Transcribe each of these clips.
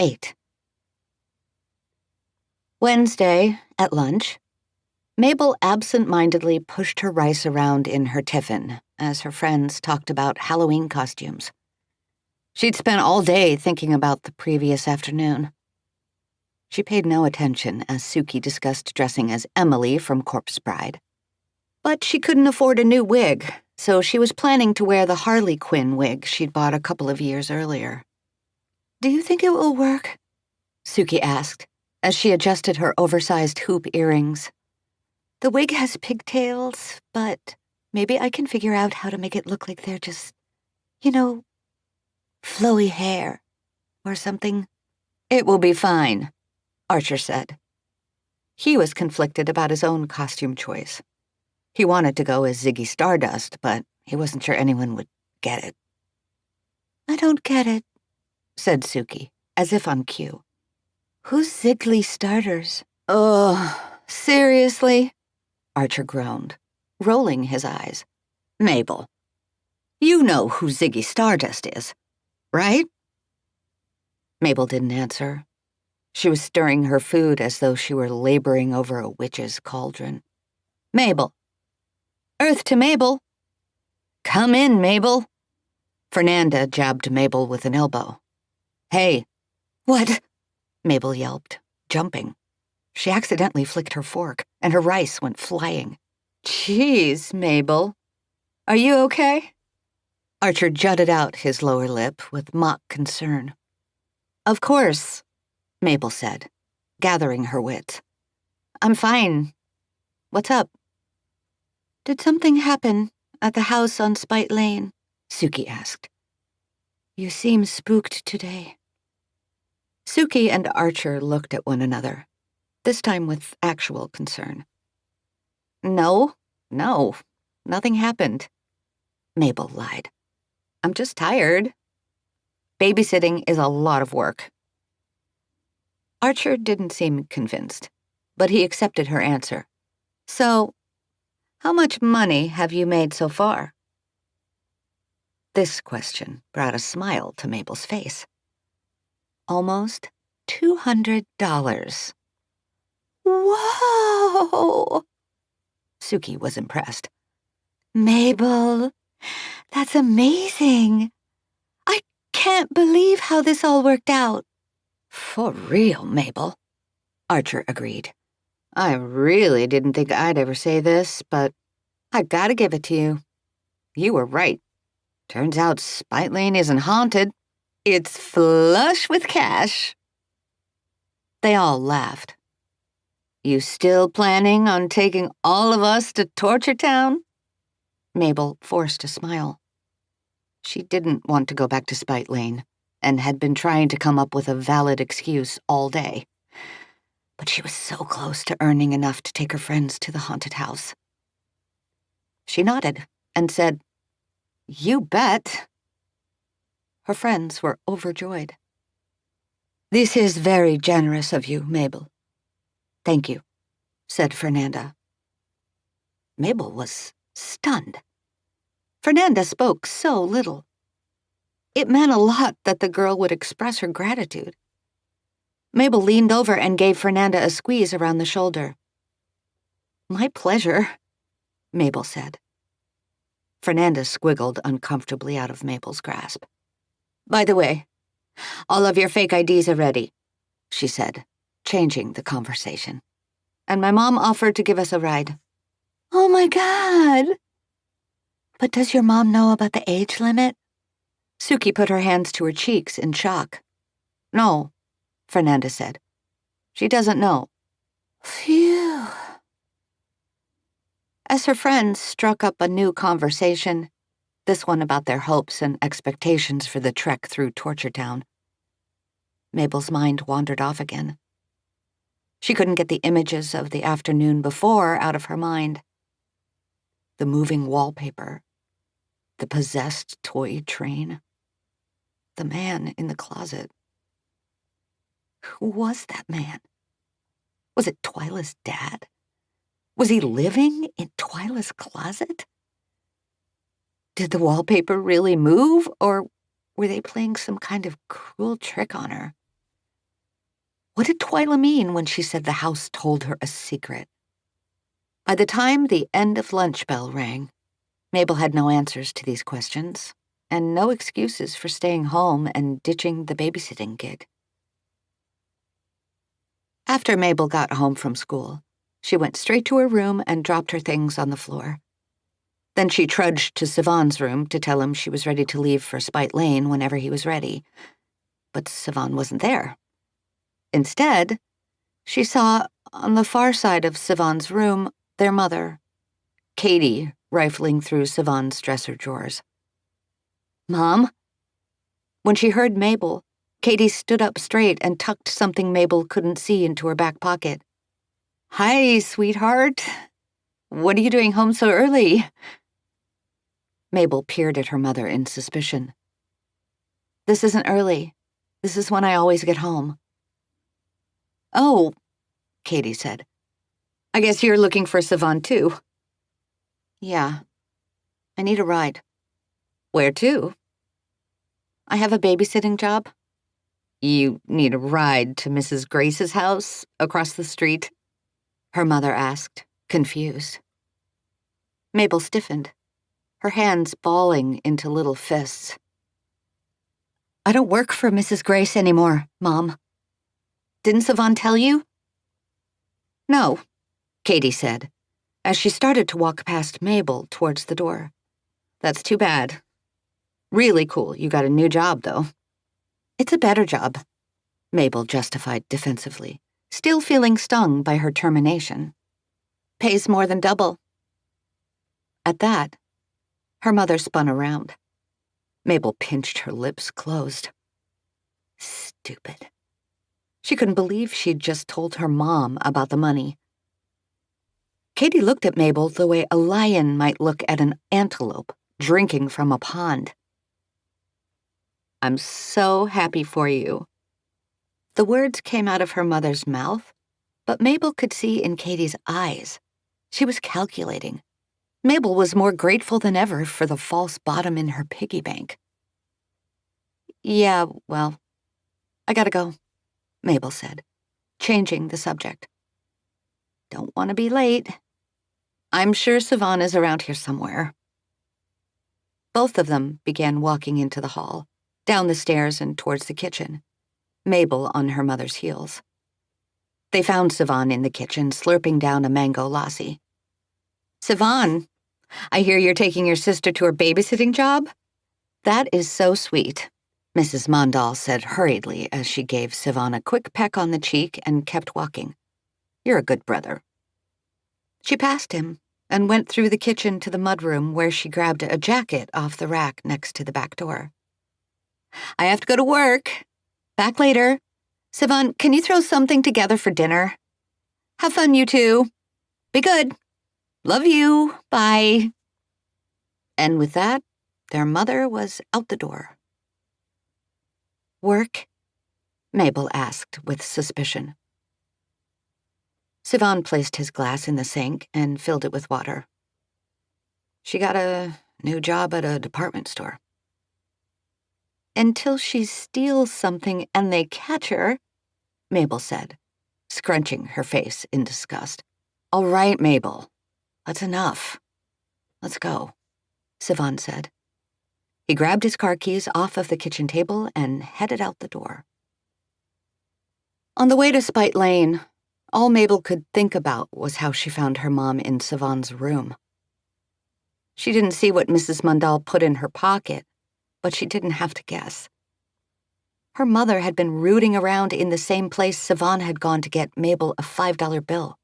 8. Wednesday, at lunch, Mabel absent-mindedly pushed her rice around in her tiffin as her friends talked about Halloween costumes. She'd spent all day thinking about the previous afternoon. She paid no attention as Suki discussed dressing as Emily from Corpse Bride. But she couldn't afford a new wig, so she was planning to wear the Harley Quinn wig she'd bought a couple of years earlier. "Do you think it will work?" Suki asked, as she adjusted her oversized hoop earrings. "The wig has pigtails, but maybe I can figure out how to make it look like they're just, flowy hair or something." "It will be fine," Archer said. He was conflicted about his own costume choice. He wanted to go as Ziggy Stardust, but he wasn't sure anyone would get it. "I don't get it," said Suki, as if on cue. "Who's Ziggy Stardust?" "Oh, seriously?" Archer groaned, rolling his eyes. "Mabel, you know who Ziggy Stardust is, right?" Mabel didn't answer. She was stirring her food as though she were laboring over a witch's cauldron. "Mabel. Earth to Mabel. Come in, Mabel." Fernanda jabbed Mabel with an elbow. "Hey." "What?" Mabel yelped, jumping. She accidentally flicked her fork, and her rice went flying. "Jeez, Mabel. Are you okay?" Archer jutted out his lower lip with mock concern. "Of course," Mabel said, gathering her wits. "I'm fine. What's up?" "Did something happen at the house on Spite Lane?" Suki asked. "You seem spooked today." Suki and Archer looked at one another, this time with actual concern. No, nothing happened," Mabel lied. "I'm just tired. Babysitting is a lot of work." Archer didn't seem convinced, but he accepted her answer. "So, how much money have you made so far?" This question brought a smile to Mabel's face. "Almost $200. "Whoa!" Suki was impressed. "Mabel, that's amazing. I can't believe how this all worked out." "For real, Mabel," Archer agreed. "I really didn't think I'd ever say this, but I gotta give it to you. You were right. Turns out Spite Lane isn't haunted. It's flush with cash." They all laughed. "You still planning on taking all of us to Torture Town?" Mabel forced a smile. She didn't want to go back to Spite Lane, and had been trying to come up with a valid excuse all day. But she was so close to earning enough to take her friends to the haunted house. She nodded and said, "You bet." Her friends were overjoyed. "This is very generous of you, Mabel." "Thank you," said Fernanda. Mabel was stunned. Fernanda spoke so little. It meant a lot that the girl would express her gratitude. Mabel leaned over and gave Fernanda a squeeze around the shoulder. "My pleasure," Mabel said. Fernanda squiggled uncomfortably out of Mabel's grasp. "By the way, all of your fake IDs are ready," she said, changing the conversation. "And my mom offered to give us a ride." "Oh my God! But does your mom know about the age limit?" Suki put her hands to her cheeks in shock. "No," Fernanda said. "She doesn't know." Phew. As her friends struck up a new conversation, this one about their hopes and expectations for the trek through Torture Town, Mabel's mind wandered off again. She couldn't get the images of the afternoon before out of her mind. The moving wallpaper, the possessed toy train, the man in the closet. Who was that man? Was it Twyla's dad? Was he living in Twyla's closet? Did the wallpaper really move, or were they playing some kind of cruel trick on her? What did Twyla mean when she said the house told her a secret? By the time the end of lunch bell rang, Mabel had no answers to these questions, and no excuses for staying home and ditching the babysitting gig. After Mabel got home from school, she went straight to her room and dropped her things on the floor. Then she trudged to Sivan's room to tell him she was ready to leave for Spite Lane whenever he was ready. But Sivan wasn't there. Instead, she saw, on the far side of Sivan's room, their mother, Katie, rifling through Sivan's dresser drawers. "Mom?" When she heard Mabel, Katie stood up straight and tucked something Mabel couldn't see into her back pocket. "Hi, sweetheart. What are you doing home so early?" Mabel peered at her mother in suspicion. "This isn't early. This is when I always get home." "Oh," Katie said. "I guess you're looking for Sivan too." "Yeah. I need a ride." "Where to?" "I have a babysitting job." "You need a ride to Mrs. Grace's house across the street?" her mother asked, confused. Mabel stiffened, her hands balling into little fists. "I don't work for Mrs. Grace anymore, Mom. Didn't Sivan tell you?" "No," Katie said, as she started to walk past Mabel towards the door. "That's too bad. Really cool you got a new job, though." "It's a better job," Mabel justified defensively, still feeling stung by her termination. "Pays more than double." At that, her mother spun around. Mabel pinched her lips closed. Stupid. She couldn't believe she'd just told her mom about the money. Katie looked at Mabel the way a lion might look at an antelope drinking from a pond. "I'm so happy for you." The words came out of her mother's mouth, but Mabel could see in Katie's eyes. She was calculating. Mabel was more grateful than ever for the false bottom in her piggy bank. "Yeah, well, I gotta go," Mabel said, changing the subject. "Don't want to be late. I'm sure Sivan is around here somewhere." Both of them began walking into the hall, down the stairs and towards the kitchen, Mabel on her mother's heels. They found Sivan in the kitchen, slurping down a mango lassi. "Sivan, I hear you're taking your sister to her babysitting job? That is so sweet," Mrs. Mandal said hurriedly as she gave Sivan a quick peck on the cheek and kept walking. "You're a good brother." She passed him and went through the kitchen to the mudroom where she grabbed a jacket off the rack next to the back door. "I have to go to work. Back later. Sivan, can you throw something together for dinner? Have fun, you two. Be good. Love you. Bye." And with that, their mother was out the door. "Work?" Mabel asked with suspicion. Sivan placed his glass in the sink and filled it with water. "She got a new job at a department store." "Until she steals something and they catch her," Mabel said, scrunching her face in disgust. "All right, Mabel. That's enough. Let's go," Sivan said. He grabbed his car keys off of the kitchen table and headed out the door. On the way to Spite Lane, all Mabel could think about was how she found her mom in Sivan's room. She didn't see what Mrs. Mandal put in her pocket, but she didn't have to guess. Her mother had been rooting around in the same place Sivan had gone to get Mabel a $5 bill.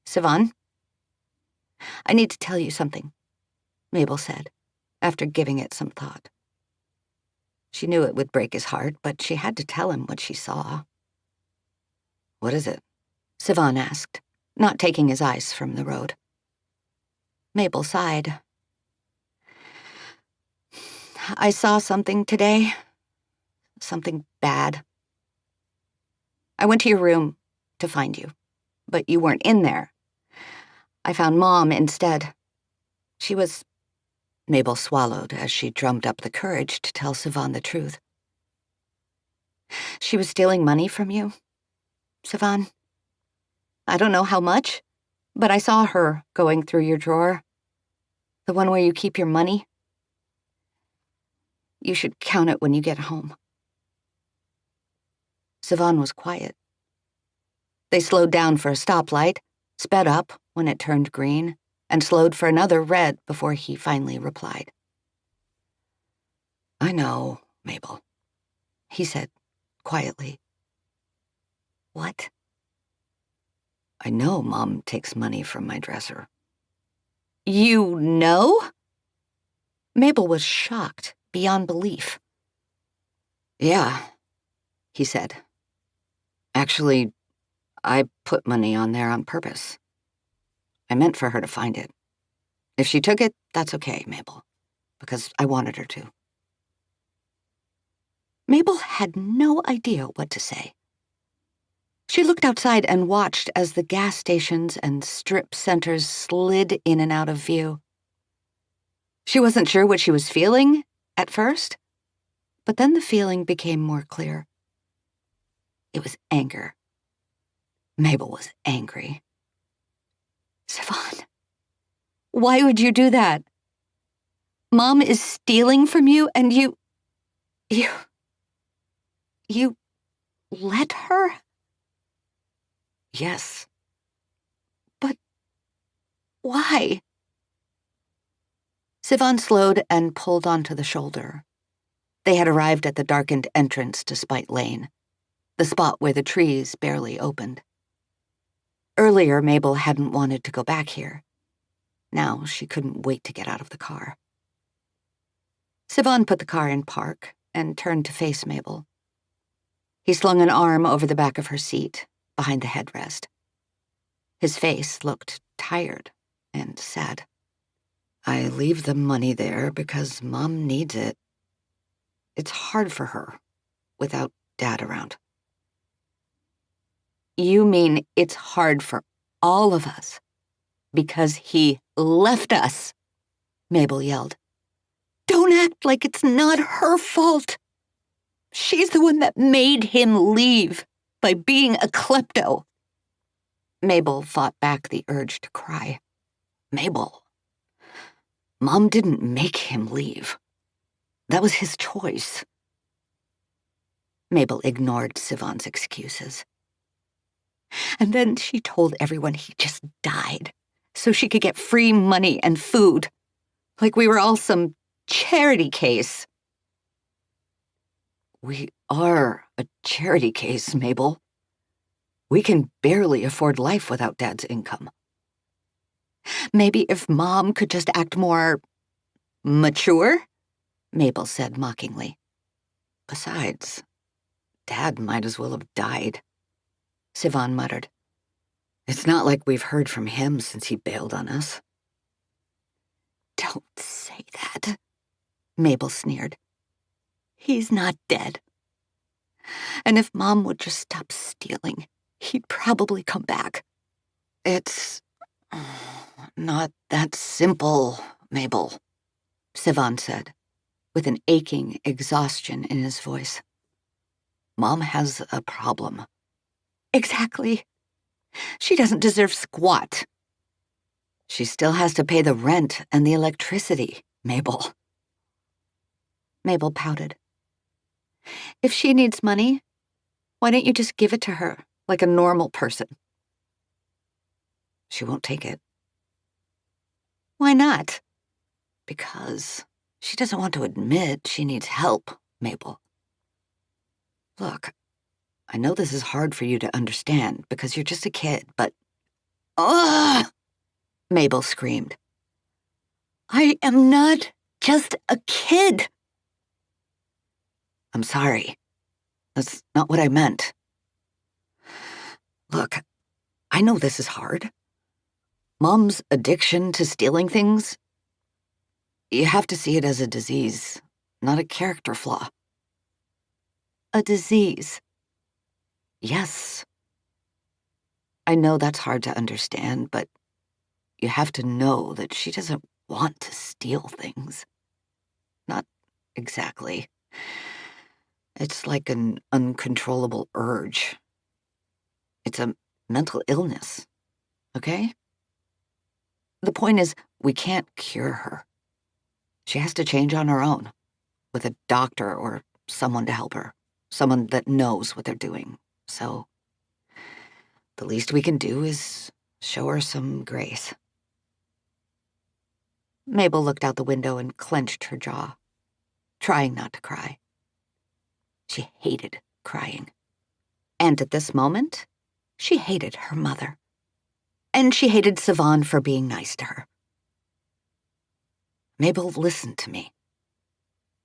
"Sivan, I need to tell you something," Mabel said, after giving it some thought. She knew it would break his heart, but she had to tell him what she saw. "What is it?" Sivan asked, not taking his eyes from the road. Mabel sighed. "I saw something today. Something bad. I went to your room to find you, but you weren't in there. I found Mom instead. She was..." Mabel swallowed as she drummed up the courage to tell Sivan the truth. "She was stealing money from you. Sivan, I don't know how much, but I saw her going through your drawer. The one where you keep your money. You should count it when you get home." Sivan was quiet. They slowed down for a stoplight, sped up when it turned green, and slowed for another red before he finally replied. "I know, Mabel," he said quietly. "What?" "I know Mom takes money from my dresser." "You know?" Mabel was shocked beyond belief. "Yeah," he said. "Actually, I put money on there on purpose. I meant for her to find it. If she took it, that's okay, Mabel, because I wanted her to." Mabel had no idea what to say. She looked outside and watched as the gas stations and strip centers slid in and out of view. She wasn't sure what she was feeling at first, but then the feeling became more clear. It was anger. Mabel was angry. "Sivan, why would you do that? Mom is stealing from you and you let her?" "Yes." "But why?" Sivan slowed and pulled onto the shoulder. They had arrived at the darkened entrance to Spite Lane, the spot where the trees barely opened. Earlier, Mabel hadn't wanted to go back here. Now she couldn't wait to get out of the car. Sivan put the car in park and turned to face Mabel. He slung an arm over the back of her seat, behind the headrest. His face looked tired and sad. "I leave the money there because Mom needs it. It's hard for her without Dad around." "You mean it's hard for all of us because he left us?" Mabel yelled. "Don't act like it's not her fault. She's the one that made him leave by being a klepto." Mabel fought back the urge to cry. "Mabel, Mom didn't make him leave. That was his choice." Mabel ignored Sivan's excuses. "And then she told everyone he just died so she could get free money and food, like we were all some charity case." "We are a charity case, Mabel. We can barely afford life without Dad's income." "Maybe if Mom could just act more mature?" Mabel said mockingly. "Besides, Dad might as well have died," Sivan muttered. "It's not like we've heard from him since he bailed on us." "Don't say that," Mabel sneered. "He's not dead. And if Mom would just stop stealing, he'd probably come back." "It's not that simple, Mabel," Sivan said, with an aching exhaustion in his voice. "Mom has a problem." "Exactly. She doesn't deserve squat." "She still has to pay the rent and the electricity, Mabel." Mabel pouted. "If she needs money, why don't you just give it to her like a normal person?" "She won't take it." "Why not?" "Because she doesn't want to admit she needs help, Mabel. Look, I know this is hard for you to understand because you're just a kid, but..." "Ugh!" Mabel screamed. "I am not just a kid." "I'm sorry. That's not what I meant. Look, I know this is hard. Mom's addiction to stealing things, you have to see it as a disease, not a character flaw." "A disease?" "Yes. I know that's hard to understand, but you have to know that she doesn't want to steal things. Not exactly. It's like an uncontrollable urge. It's a mental illness, okay? The point is, we can't cure her. She has to change on her own, with a doctor or someone to help her, someone that knows what they're doing. So, the least we can do is show her some grace. Mabel looked out the window and clenched her jaw, trying not to cry. She hated crying. And at this moment, she hated her mother. And she hated Sivan for being nice to her. Mabel, listen to me.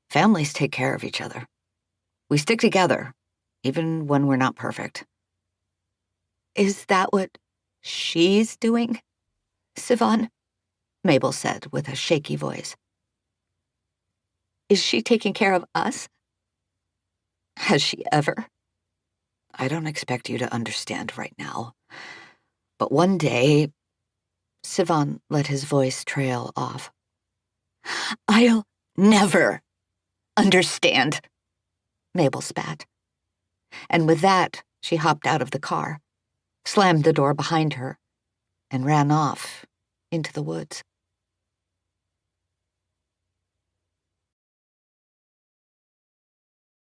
Families take care of each other. We stick together, even when we're not perfect. Is that what she's doing, Sivan? Mabel said with a shaky voice. Is she taking care of us? Has she ever? I don't expect you to understand right now. But one day, Sivan let his voice trail off. I'll never understand, Mabel spat. And with that, she hopped out of the car, slammed the door behind her, and ran off into the woods.